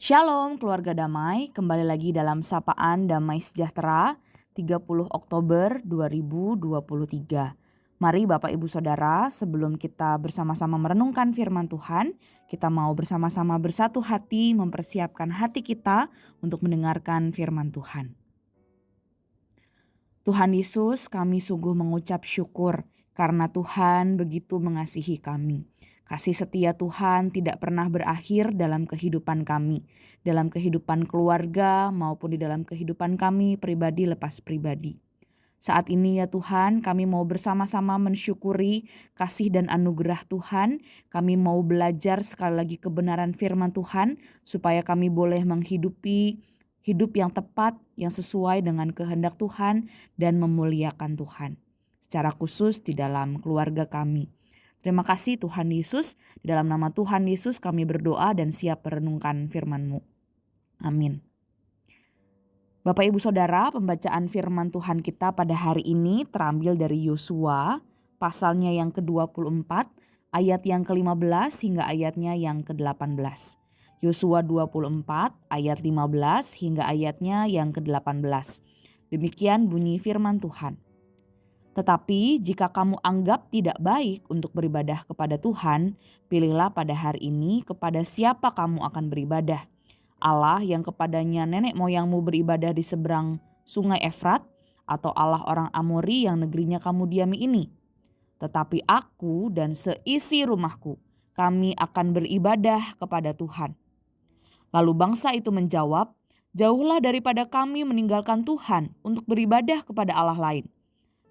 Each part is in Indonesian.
Shalom keluarga damai, kembali lagi dalam Sapaan Damai Sejahtera 30 Oktober 2023. Mari Bapak Ibu Saudara, sebelum kita bersama-sama merenungkan firman Tuhan, kita mau bersama-sama bersatu hati mempersiapkan hati kita untuk mendengarkan firman Tuhan. Tuhan Yesus, kami sungguh mengucap syukur karena Tuhan begitu mengasihi kami. Kasih setia Tuhan tidak pernah berakhir dalam kehidupan kami, dalam kehidupan keluarga maupun di dalam kehidupan kami pribadi lepas pribadi. Saat ini ya Tuhan, kami mau bersama-sama mensyukuri kasih dan anugerah Tuhan. Kami mau belajar sekali lagi kebenaran firman Tuhan supaya kami boleh menghidupi hidup yang tepat, yang sesuai dengan kehendak Tuhan dan memuliakan Tuhan. Secara khusus di dalam keluarga kami. Terima kasih Tuhan Yesus, di dalam nama Tuhan Yesus kami berdoa dan siap merenungkan firman-Mu. Amin. Bapak Ibu Saudara, pembacaan firman Tuhan kita pada hari ini terambil dari Yosua, pasalnya yang ke-24, ayat yang ke-15 hingga ayatnya yang ke-18. Yosua 24 ayat 15 hingga ayatnya yang ke-18. Demikian bunyi firman Tuhan. Tetapi jika kamu anggap tidak baik untuk beribadah kepada Tuhan, pilihlah pada hari ini kepada siapa kamu akan beribadah. Allah yang kepadanya nenek moyangmu beribadah di seberang sungai Efrat, atau Allah orang Amori yang negerinya kamu diami ini. Tetapi aku dan seisi rumahku, kami akan beribadah kepada Tuhan. Lalu bangsa itu menjawab, jauhlah daripada kami meninggalkan Tuhan untuk beribadah kepada Allah lain.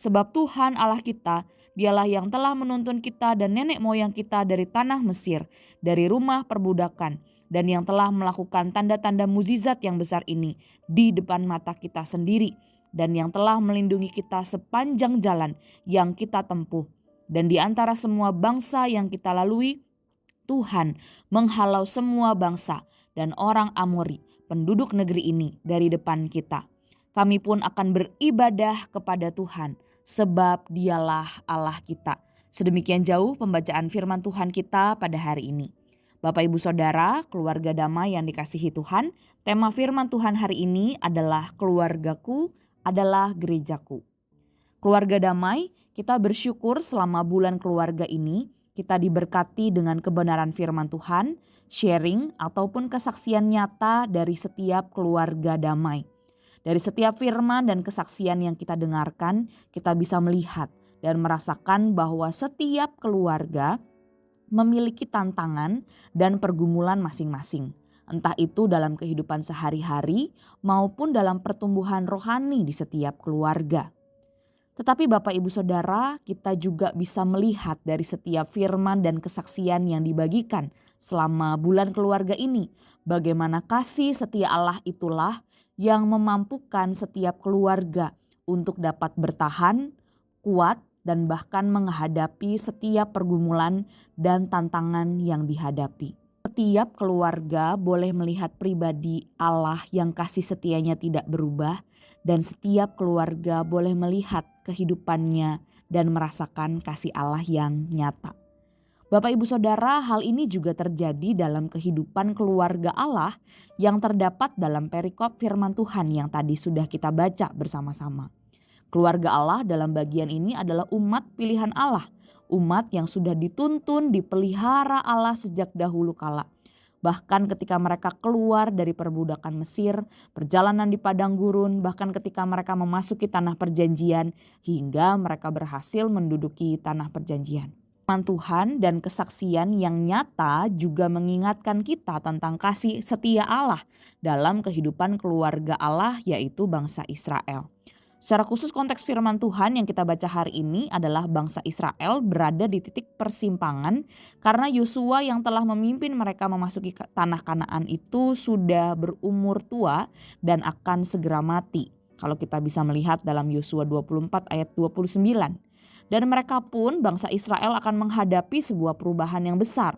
Sebab Tuhan Allah kita, dialah yang telah menuntun kita dan nenek moyang kita dari tanah Mesir, dari rumah perbudakan, dan yang telah melakukan tanda-tanda mukjizat yang besar ini di depan mata kita sendiri, dan yang telah melindungi kita sepanjang jalan yang kita tempuh. Dan di antara semua bangsa yang kita lalui, Tuhan menghalau semua bangsa dan orang Amori, penduduk negeri ini dari depan kita. Kami pun akan beribadah kepada Tuhan, sebab dialah Allah kita. Sedemikian jauh pembacaan firman Tuhan kita pada hari ini. Bapak Ibu Saudara, keluarga damai yang dikasihi Tuhan, tema firman Tuhan hari ini adalah keluargaku adalah gerejaku. Keluarga damai, kita bersyukur selama bulan keluarga ini kita diberkati dengan kebenaran firman Tuhan, sharing ataupun kesaksian nyata dari setiap keluarga damai. Dari setiap firman dan kesaksian yang kita dengarkan, kita bisa melihat dan merasakan bahwa setiap keluarga memiliki tantangan dan pergumulan masing-masing. Entah itu dalam kehidupan sehari-hari maupun dalam pertumbuhan rohani di setiap keluarga. Tetapi Bapak Ibu Saudara, kita juga bisa melihat dari setiap firman dan kesaksian yang dibagikan selama bulan keluarga ini, bagaimana kasih setia Allah itulah yang memampukan setiap keluarga untuk dapat bertahan, kuat, dan bahkan menghadapi setiap pergumulan dan tantangan yang dihadapi. Setiap keluarga boleh melihat pribadi Allah yang kasih setianya tidak berubah, dan setiap keluarga boleh melihat kehidupannya dan merasakan kasih Allah yang nyata. Bapak Ibu Saudara, hal ini juga terjadi dalam kehidupan keluarga Allah yang terdapat dalam perikop firman Tuhan yang tadi sudah kita baca bersama-sama. Keluarga Allah dalam bagian ini adalah umat pilihan Allah, umat yang sudah dituntun, dipelihara Allah sejak dahulu kala. Bahkan ketika mereka keluar dari perbudakan Mesir, perjalanan di padang gurun, bahkan ketika mereka memasuki tanah perjanjian, hingga mereka berhasil menduduki tanah perjanjian. Firman Tuhan dan kesaksian yang nyata juga mengingatkan kita tentang kasih setia Allah dalam kehidupan keluarga Allah, yaitu bangsa Israel. Secara khusus konteks firman Tuhan yang kita baca hari ini adalah bangsa Israel berada di titik persimpangan karena Yosua yang telah memimpin mereka memasuki tanah Kanaan itu sudah berumur tua dan akan segera mati. Kalau kita bisa melihat dalam Yosua 24 ayat 29. Dan mereka pun bangsa Israel akan menghadapi sebuah perubahan yang besar.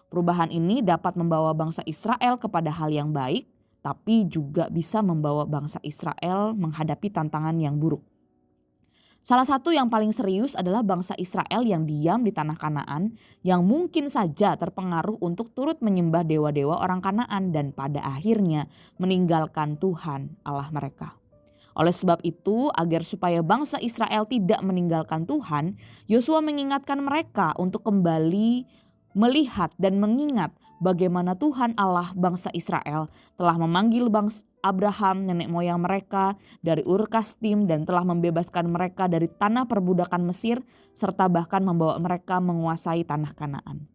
Perubahan ini dapat membawa bangsa Israel kepada hal yang baik, tapi juga bisa membawa bangsa Israel menghadapi tantangan yang buruk. Salah satu yang paling serius adalah bangsa Israel yang diam di tanah Kanaan, yang mungkin saja terpengaruh untuk turut menyembah dewa-dewa orang Kanaan dan pada akhirnya meninggalkan Tuhan Allah mereka. Oleh sebab itu, agar supaya bangsa Israel tidak meninggalkan Tuhan, Yosua mengingatkan mereka untuk kembali melihat dan mengingat bagaimana Tuhan Allah bangsa Israel telah memanggil bangsa Abraham, nenek moyang mereka, dari Ur Kasdim dan telah membebaskan mereka dari tanah perbudakan Mesir serta bahkan membawa mereka menguasai tanah Kanaan.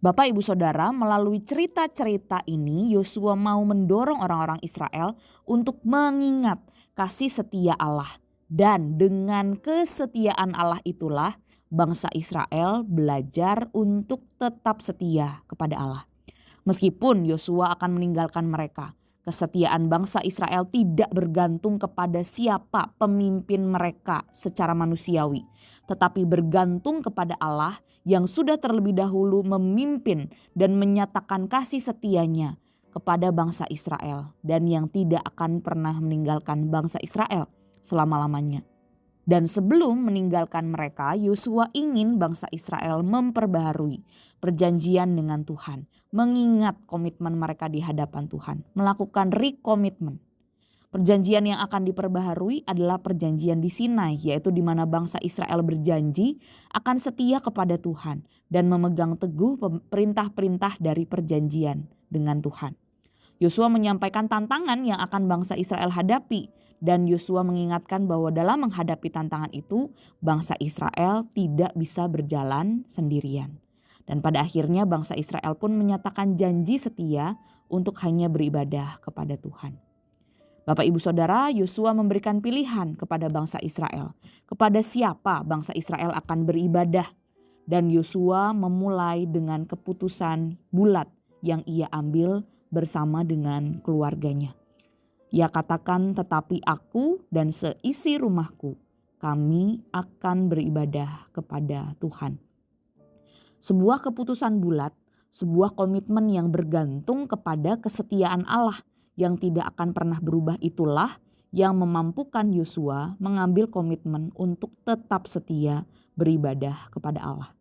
Bapak Ibu Saudara, melalui cerita-cerita ini Yosua mau mendorong orang-orang Israel untuk mengingat kasih setia Allah. Dan dengan kesetiaan Allah itulah bangsa Israel belajar untuk tetap setia kepada Allah. Meskipun Yosua akan meninggalkan mereka, kesetiaan bangsa Israel tidak bergantung kepada siapa pemimpin mereka secara manusiawi, tetapi bergantung kepada Allah yang sudah terlebih dahulu memimpin dan menyatakan kasih setianya kepada bangsa Israel dan yang tidak akan pernah meninggalkan bangsa Israel selama-lamanya. Dan sebelum meninggalkan mereka, Yosua ingin bangsa Israel memperbaharui perjanjian dengan Tuhan, mengingat komitmen mereka di hadapan Tuhan, melakukan recommitment. Perjanjian yang akan diperbaharui adalah perjanjian di Sinai, yaitu di mana bangsa Israel berjanji akan setia kepada Tuhan dan memegang teguh perintah-perintah dari perjanjian dengan Tuhan. Yosua menyampaikan tantangan yang akan bangsa Israel hadapi dan Yosua mengingatkan bahwa dalam menghadapi tantangan itu bangsa Israel tidak bisa berjalan sendirian. Dan pada akhirnya bangsa Israel pun menyatakan janji setia untuk hanya beribadah kepada Tuhan. Bapak Ibu Saudara, Yosua memberikan pilihan kepada bangsa Israel. Kepada siapa bangsa Israel akan beribadah. Dan Yosua memulai dengan keputusan bulat yang ia ambil bersama dengan keluarganya. Ia katakan, tetapi aku dan seisi rumahku, kami akan beribadah kepada Tuhan. Sebuah keputusan bulat, sebuah komitmen yang bergantung kepada kesetiaan Allah yang tidak akan pernah berubah itulah yang memampukan Yosua mengambil komitmen untuk tetap setia beribadah kepada Allah.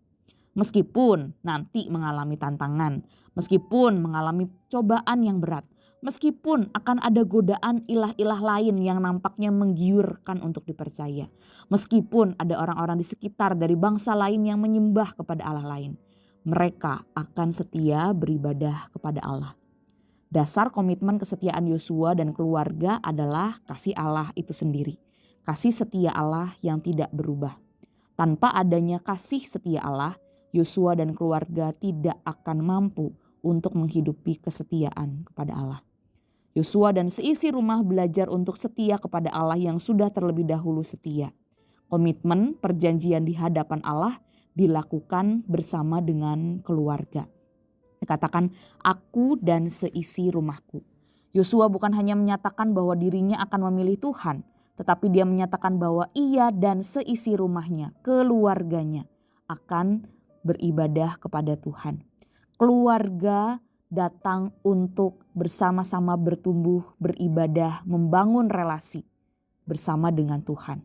Meskipun nanti mengalami tantangan, meskipun mengalami cobaan yang berat, meskipun akan ada godaan ilah-ilah lain yang nampaknya menggiurkan untuk dipercaya, meskipun ada orang-orang di sekitar dari bangsa lain yang menyembah kepada Allah lain, mereka akan setia beribadah kepada Allah. Dasar komitmen kesetiaan Yosua dan keluarga adalah kasih Allah itu sendiri, kasih setia Allah yang tidak berubah. Tanpa adanya kasih setia Allah, Yosua dan keluarga tidak akan mampu untuk menghidupi kesetiaan kepada Allah. Yosua dan seisi rumah belajar untuk setia kepada Allah yang sudah terlebih dahulu setia. Komitmen perjanjian di hadapan Allah dilakukan bersama dengan keluarga. Dikatakan, aku dan seisi rumahku. Yosua bukan hanya menyatakan bahwa dirinya akan memilih Tuhan, tetapi dia menyatakan bahwa ia dan seisi rumahnya, keluarganya akan beribadah kepada Tuhan. Keluarga datang untuk bersama-sama bertumbuh, beribadah, membangun relasi bersama dengan Tuhan.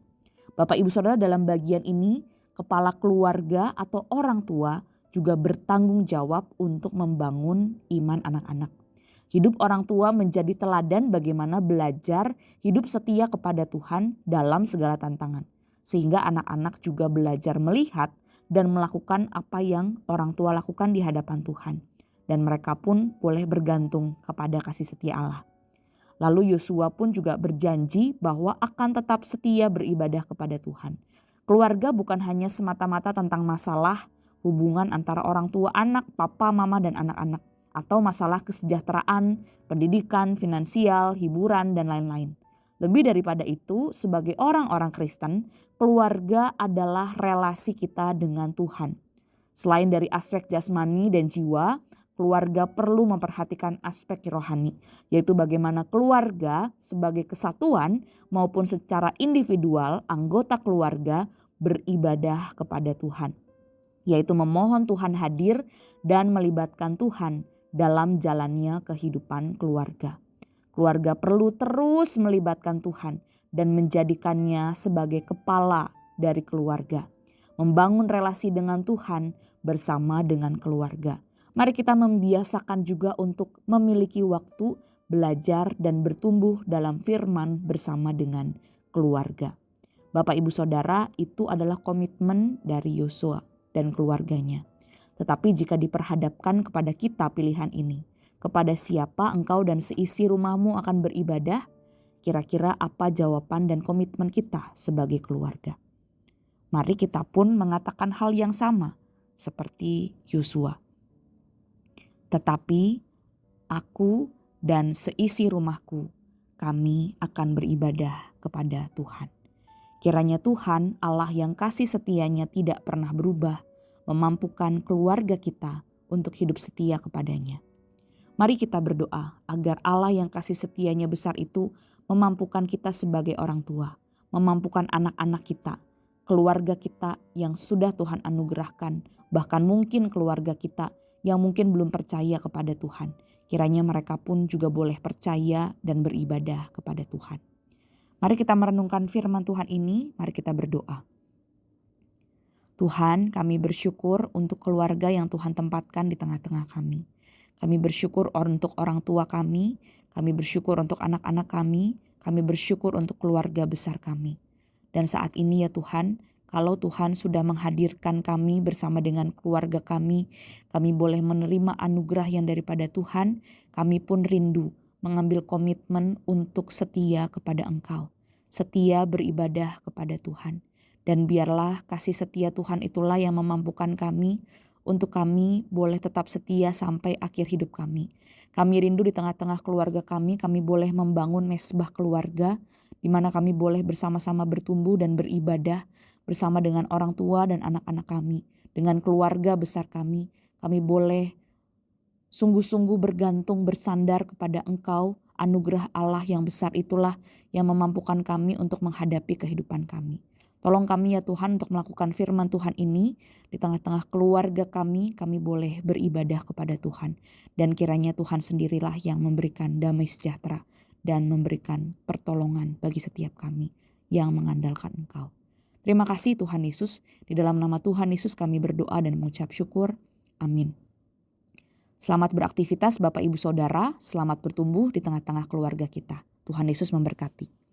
Bapak Ibu Saudara, dalam bagian ini kepala keluarga atau orang tua juga bertanggung jawab untuk membangun iman anak-anak. Hidup orang tua menjadi teladan bagaimana belajar hidup setia kepada Tuhan dalam segala tantangan. Sehingga anak-anak juga belajar melihat dan melakukan apa yang orang tua lakukan di hadapan Tuhan. Dan mereka pun boleh bergantung kepada kasih setia Allah. Lalu Yosua pun juga berjanji bahwa akan tetap setia beribadah kepada Tuhan. Keluarga bukan hanya semata-mata tentang masalah hubungan antara orang tua anak, papa, mama, dan anak-anak. Atau masalah kesejahteraan, pendidikan, finansial, hiburan, dan lain-lain. Lebih daripada itu, sebagai orang-orang Kristen, keluarga adalah relasi kita dengan Tuhan. Selain dari aspek jasmani dan jiwa, keluarga perlu memperhatikan aspek rohani, yaitu bagaimana keluarga sebagai kesatuan maupun secara individual anggota keluarga beribadah kepada Tuhan, yaitu memohon Tuhan hadir dan melibatkan Tuhan dalam jalannya kehidupan keluarga. Keluarga perlu terus melibatkan Tuhan dan menjadikannya sebagai kepala dari keluarga. Membangun relasi dengan Tuhan bersama dengan keluarga. Mari kita membiasakan juga untuk memiliki waktu belajar dan bertumbuh dalam firman bersama dengan keluarga. Bapak Ibu Saudara, itu adalah komitmen dari Yosua dan keluarganya. Tetapi jika diperhadapkan kepada kita pilihan ini, kepada siapa engkau dan seisi rumahmu akan beribadah, kira-kira apa jawaban dan komitmen kita sebagai keluarga? Mari kita pun mengatakan hal yang sama seperti Yosua. Tetapi aku dan seisi rumahku, kami akan beribadah kepada Tuhan. Kiranya Tuhan, Allah yang kasih setianya tidak pernah berubah, memampukan keluarga kita untuk hidup setia kepadanya. Mari kita berdoa agar Allah yang kasih setianya besar itu memampukan kita sebagai orang tua, memampukan anak-anak kita, keluarga kita yang sudah Tuhan anugerahkan, bahkan mungkin keluarga kita yang mungkin belum percaya kepada Tuhan. Kiranya mereka pun juga boleh percaya dan beribadah kepada Tuhan. Mari kita merenungkan firman Tuhan ini, mari kita berdoa. Tuhan, kami bersyukur untuk keluarga yang Tuhan tempatkan di tengah-tengah kami. Kami bersyukur untuk orang tua kami bersyukur untuk anak-anak kami bersyukur untuk keluarga besar kami. Dan saat ini ya Tuhan, kalau Tuhan sudah menghadirkan kami bersama dengan keluarga kami boleh menerima anugerah yang daripada Tuhan, kami pun rindu mengambil komitmen untuk setia kepada Engkau, setia beribadah kepada Tuhan. Dan biarlah kasih setia Tuhan itulah yang memampukan kami untuk kami boleh tetap setia sampai akhir hidup kami. Kami rindu di tengah-tengah keluarga kami boleh membangun mesbah keluarga di mana kami boleh bersama-sama bertumbuh dan beribadah bersama dengan orang tua dan anak-anak kami. Dengan keluarga besar kami boleh sungguh-sungguh bergantung bersandar kepada Engkau. Anugerah Allah yang besar itulah yang memampukan kami untuk menghadapi kehidupan kami. Tolong kami ya Tuhan untuk melakukan firman Tuhan ini di tengah-tengah keluarga kami boleh beribadah kepada Tuhan. Dan kiranya Tuhan sendirilah yang memberikan damai sejahtera dan memberikan pertolongan bagi setiap kami yang mengandalkan Engkau. Terima kasih Tuhan Yesus, di dalam nama Tuhan Yesus kami berdoa dan mengucap syukur. Amin. Selamat beraktivitas Bapak Ibu Saudara, selamat bertumbuh di tengah-tengah keluarga kita. Tuhan Yesus memberkati.